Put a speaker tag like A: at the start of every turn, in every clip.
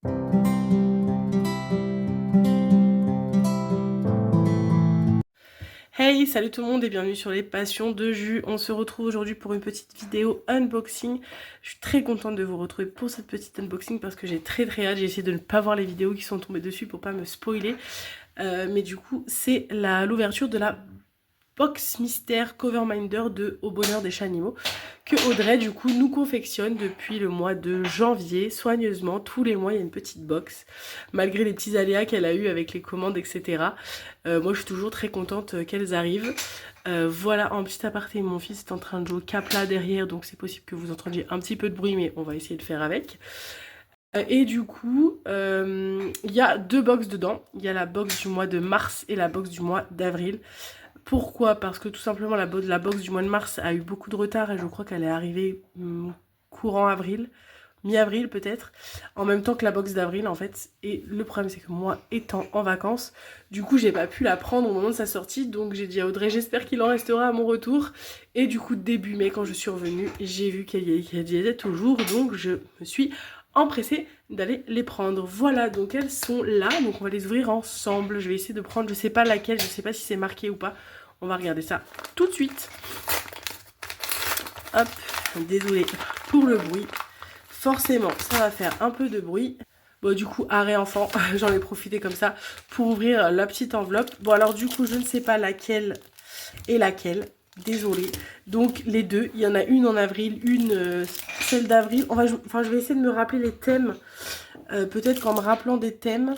A: Hey, salut tout le monde et bienvenue sur les passions de Jus. On se retrouve aujourd'hui pour une petite vidéo unboxing. Je suis très contente de vous retrouver pour cette petite unboxing parce que j'ai très hâte. J'ai essayé de ne pas voir les vidéos qui sont tombées dessus pour pas me spoiler. Mais du coup, c'est l'ouverture de la box mystère Coverminder de Au Bonheur des Chats Animaux que Audrey du coup nous confectionne depuis le mois de janvier soigneusement. Tous les mois il y a une petite box malgré les petits aléas qu'elle a eu avec les commandes, etc. Moi je suis toujours très contente qu'elles arrivent. Voilà, en petit aparté, mon fils est en train de jouer au Capla derrière, donc c'est possible que vous entendiez un petit peu de bruit, mais on va essayer de faire avec. Et du coup, il y a deux box dedans. Il y a la box du mois de mars et la box du mois d'avril. Pourquoi? Parce que tout simplement la box du mois de mars a eu beaucoup de retard et je crois qu'elle est arrivée courant avril, mi-avril peut-être, en même temps que la box d'avril en fait. Et le problème c'est que moi étant en vacances, du coup j'ai pas pu la prendre au moment de sa sortie, donc j'ai dit à Audrey j'espère qu'il en restera à mon retour. Et du coup début mai quand je suis revenue, j'ai vu qu'elle y était toujours, donc je me suis empressée d'aller les prendre. Voilà, donc elles sont là, donc on va les ouvrir ensemble. Je vais essayer de prendre, je sais pas laquelle, je sais pas si c'est marqué ou pas. On va regarder ça tout de suite. Hop, désolée pour le bruit. Forcément, ça va faire un peu de bruit. Bon, du coup, arrêt enfant, j'en ai profité comme ça pour ouvrir la petite enveloppe. Bon, alors du coup, je ne sais pas laquelle est laquelle. Désolée. Donc, les deux. Il y en a une en avril, une celle d'avril. Je vais essayer de me rappeler les thèmes. Peut-être qu'en me rappelant des thèmes,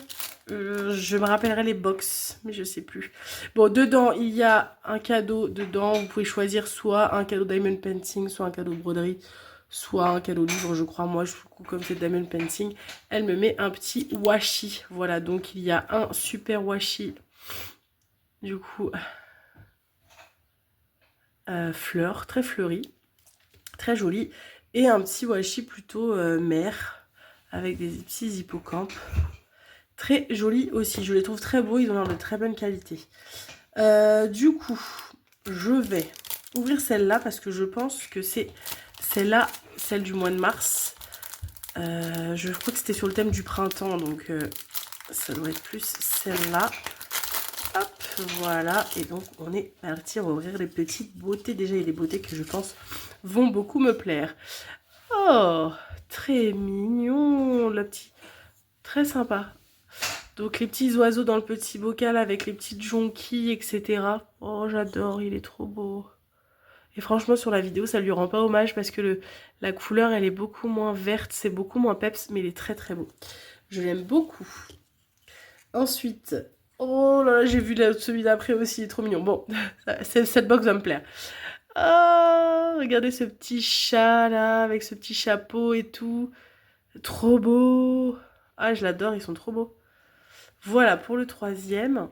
A: je me rappellerai les box, mais je sais plus. Bon, dedans, il y a un cadeau. Dedans, vous pouvez choisir soit un cadeau Diamond Painting, soit un cadeau broderie, soit un cadeau livre, je crois. Moi, comme c'est Diamond Painting, elle me met un petit washi. Voilà, donc il y a un super washi. Du coup, fleur, très fleuri, très joli. Et un petit washi plutôt mer, avec des petits hippocampes. Très joli aussi, je les trouve très beaux, ils ont l'air de très bonne qualité. Du coup, je vais ouvrir celle-là parce que je pense que c'est celle-là, celle du mois de mars. Je crois que c'était sur le thème du printemps, donc ça doit être plus celle-là. Hop, voilà, et donc on est parti ouvrir les petites beautés. Déjà, il y a des beautés que je pense vont beaucoup me plaire. Oh, très mignon, le petit, très sympa. Donc les petits oiseaux dans le petit bocal avec les petites jonquilles, etc. Oh, j'adore, il est trop beau. Et franchement, sur la vidéo, ça lui rend pas hommage parce que la couleur, elle est beaucoup moins verte, c'est beaucoup moins peps, mais il est très très beau. Je l'aime beaucoup. Ensuite, oh là là, j'ai vu celui d'après aussi, il est trop mignon. Bon, cette box va me plaire. Oh, regardez ce petit chat là, avec ce petit chapeau et tout. Trop beau. Ah, je l'adore, ils sont trop beaux. Voilà pour le troisième.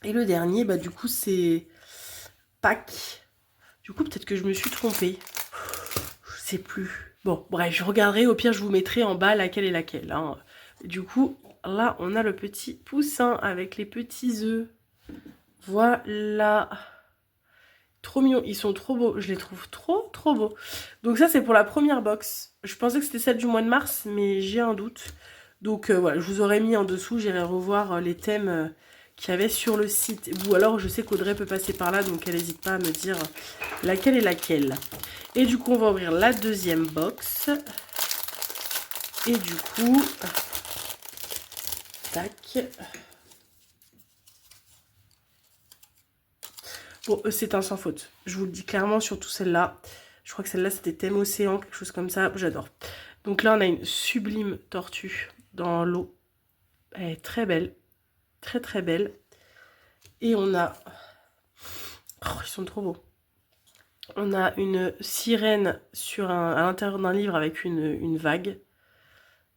A: Et le dernier, bah du coup, c'est Pâques. Du coup, peut-être que je me suis trompée. Je sais plus. Bon, bref, je regarderai. Au pire, je vous mettrai en bas laquelle est laquelle. Hein. Du coup, là, on a le petit poussin avec les petits œufs. Voilà. Trop mignons. Ils sont trop beaux. Je les trouve trop beaux. Donc ça, c'est pour la première box. Je pensais que c'était celle du mois de mars, mais j'ai un doute. Donc voilà, je vous aurais mis en dessous. J'irai revoir les thèmes qu'il y avait sur le site. Ou alors, je sais qu'Audrey peut passer par là, donc elle n'hésite pas à me dire laquelle est laquelle. Et du coup, on va ouvrir la deuxième box. Et du coup, tac. Bon, c'est un sans faute. Je vous le dis clairement, surtout celle-là. Je crois que celle-là, c'était thème océan, quelque chose comme ça. J'adore. Donc là, on a une sublime tortue dans l'eau. Elle est très belle. Très belle. Et on a... Oh, ils sont trop beaux. On a une sirène à l'intérieur d'un livre avec une vague.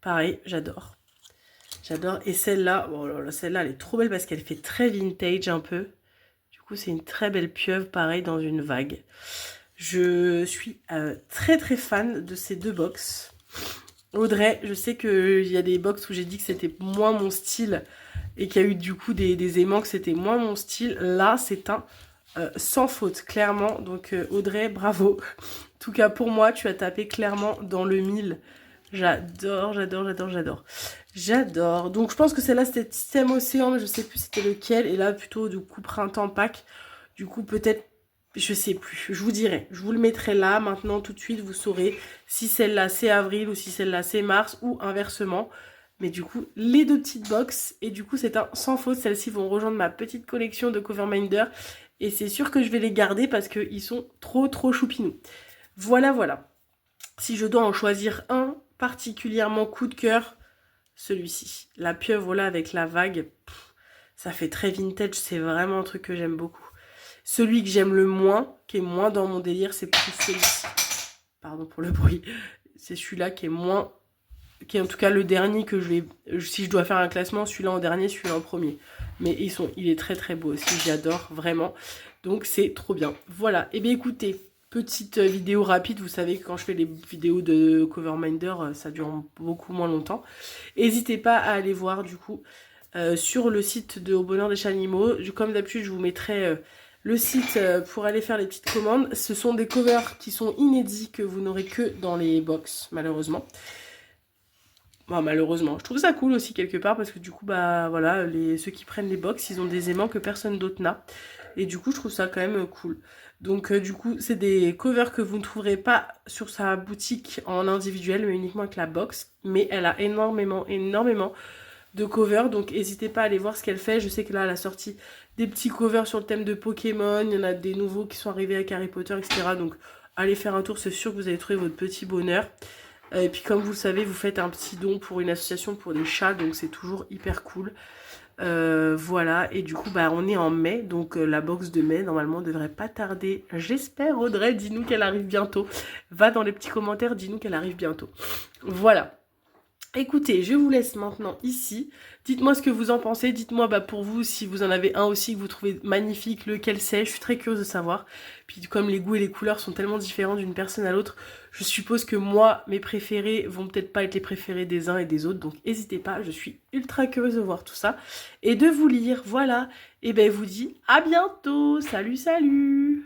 A: Pareil, j'adore. J'adore. Et celle-là, oh là là, celle-là, elle est trop belle parce qu'elle fait très vintage un peu. Du coup, c'est une très belle pieuvre, pareil, dans une vague. Je suis très fan de ces deux box. Audrey, je sais qu'il y a des box où j'ai dit que c'était moins mon style et qu'il y a eu du coup des aimants que c'était moins mon style. Là, c'est un sans faute, clairement. Donc Audrey, bravo. En tout cas, pour moi, tu as tapé clairement dans le mille. J'adore, j'adore, j'adore, j'adore. J'adore. Donc je pense que celle-là c'était système océan, mais je sais plus c'était lequel. Et là plutôt du coup printemps Pâques. Du coup peut-être, je sais plus. Je vous dirai. Je vous le mettrai là maintenant tout de suite. Vous saurez si celle-là c'est avril ou si celle-là c'est mars ou inversement. Mais du coup les deux petites box. Et du coup c'est un sans faute. Celles-ci vont rejoindre ma petite collection de Coverminder. Et c'est sûr que je vais les garder parce qu'ils sont trop trop choupinous. Voilà, voilà. Si je dois en choisir un particulièrement coup de cœur, celui-ci. La pieuvre là avec la vague, ça fait très vintage, c'est vraiment un truc que j'aime beaucoup. Celui que j'aime le moins, qui est moins dans mon délire, c'est plus celui-ci. Pardon pour le bruit. C'est celui-là qui est moins... qui est en tout cas le dernier que je vais... Si je dois faire un classement, celui-là en dernier, celui-là en premier. Mais il est très très beau aussi, j'adore vraiment. Donc c'est trop bien. Voilà, et bien écoutez... Petite vidéo rapide, vous savez que quand je fais les vidéos de Coverminder, ça dure beaucoup moins longtemps. N'hésitez pas à aller voir du coup sur le site de Au Bonheur des Chats Animaux. Comme d'habitude, je vous mettrai le site pour aller faire les petites commandes. Ce sont des covers qui sont inédits que vous n'aurez que dans les box, malheureusement. Bon, malheureusement, je trouve ça cool aussi quelque part parce que du coup, bah voilà, ceux qui prennent les box, ils ont des aimants que personne d'autre n'a. Et du coup, je trouve ça quand même cool. Donc du coup, c'est des covers que vous ne trouverez pas sur sa boutique en individuel, mais uniquement avec la box. Mais elle a énormément, énormément de covers, donc n'hésitez pas à aller voir ce qu'elle fait. Je sais que là, elle a sorti des petits covers sur le thème de Pokémon. Il y en a des nouveaux qui sont arrivés avec Harry Potter, etc. Donc allez faire un tour, c'est sûr que vous allez trouver votre petit bonheur. Et puis comme vous le savez, vous faites un petit don pour une association pour des chats, donc c'est toujours hyper cool. Voilà, et du coup bah on est en mai, donc la box de mai normalement devrait pas tarder. J'espère. Audrey, dis-nous qu'elle arrive bientôt. Va dans les petits commentaires, dis-nous qu'elle arrive bientôt. Voilà. Écoutez, je vous laisse maintenant ici. Dites-moi ce que vous en pensez. Dites-moi bah, pour vous si vous en avez un aussi que vous trouvez magnifique, lequel c'est. Je suis très curieuse de savoir. Puis comme les goûts et les couleurs sont tellement différents d'une personne à l'autre, je suppose que moi, mes préférés vont peut-être pas être les préférés des uns et des autres. Donc n'hésitez pas, je suis ultra curieuse de voir tout ça. Et de vous lire, voilà. Et ben je vous dis à bientôt. Salut, salut!